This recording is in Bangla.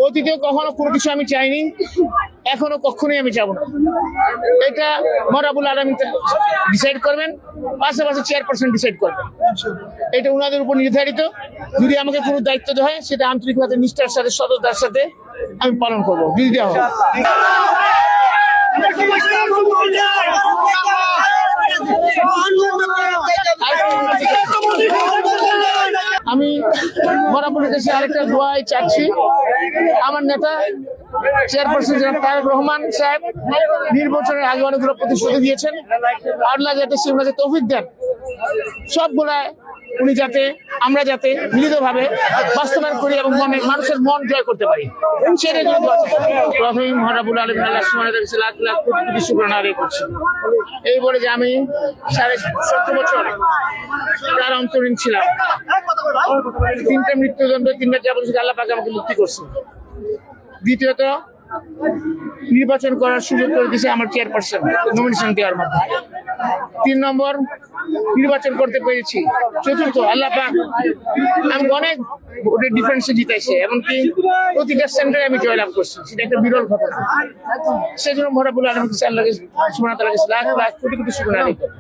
অতীতেও কখনো কোনো কিছু আমি চাইনি, এখনো কখনোই আমি চাবো না। এটা মরাবুল আলমিন ডিসাইড করবেন, পাশাপাশি চেয়ারপারসন ডিসাইড করবেন। এটা ওনাদের উপর নির্ধারিত। যদি আমাকে কোনো দায়িত্ব দেওয়া হয়, সেটা আন্তরিকভাবে নিষ্ঠার সাথে, সততার সাথে আমি পালন করবো, যদি দেওয়া হয়। আমি বরাবরের কাছে আরেকটা দোয়াই চাচ্ছি। আমার নেতা চেয়ারপারসন জনাব তারেক রহমান সাহেব নির্বাচনের আগে অনেকগুলো প্রতিশ্রুতি দিয়েছেন। আল্লাহ যাতে সে ওনাকে তৌফিক দেন, সবগুলা উনি যাতে আমরা যাতে মিলিতভাবে বাস্তবায়ন করি এবং মানুষের মন জয় করতে পারি। সেটাই প্রথমেই মহারাবুল আলম আল্লাহ সুবহানাহু ওয়া তাআলা লাখ লাখ কোটি কোটি শুকরানা আদায় করছি। এই বলে যে আমি 17.5 বছর তার অন্তরীণ ছিলাম। 3টা মৃত্যুদণ্ড, 3টা যাবজ্জীবন আল্লাহ পাক আমাকে মুক্তি করছে। দ্বিতীয়ত, নির্বাচন করার সুযোগ করে দিয়েছে আমার চেয়ারপারসন নমিনেশন দেওয়ার মাধ্যমে। 3 নম্বর, নির্বাচন করতে পেরেছি। চতুর্থ, আল্লাহ পাক আমি অনেক ভোটের ডিফারেন্সে জিতাইছে, এমনকি প্রতিটা সেন্টারে আমি জয়লাভ করছি। সেটা একটা বিরল ঘটনা। সেই জন্য মহারাবুল আলম আল্লাহ সুবহানাহু ওয়া তাআলার কাছে লাখ লাখ কোটি কোটি শুকরিয়া আদায় করি।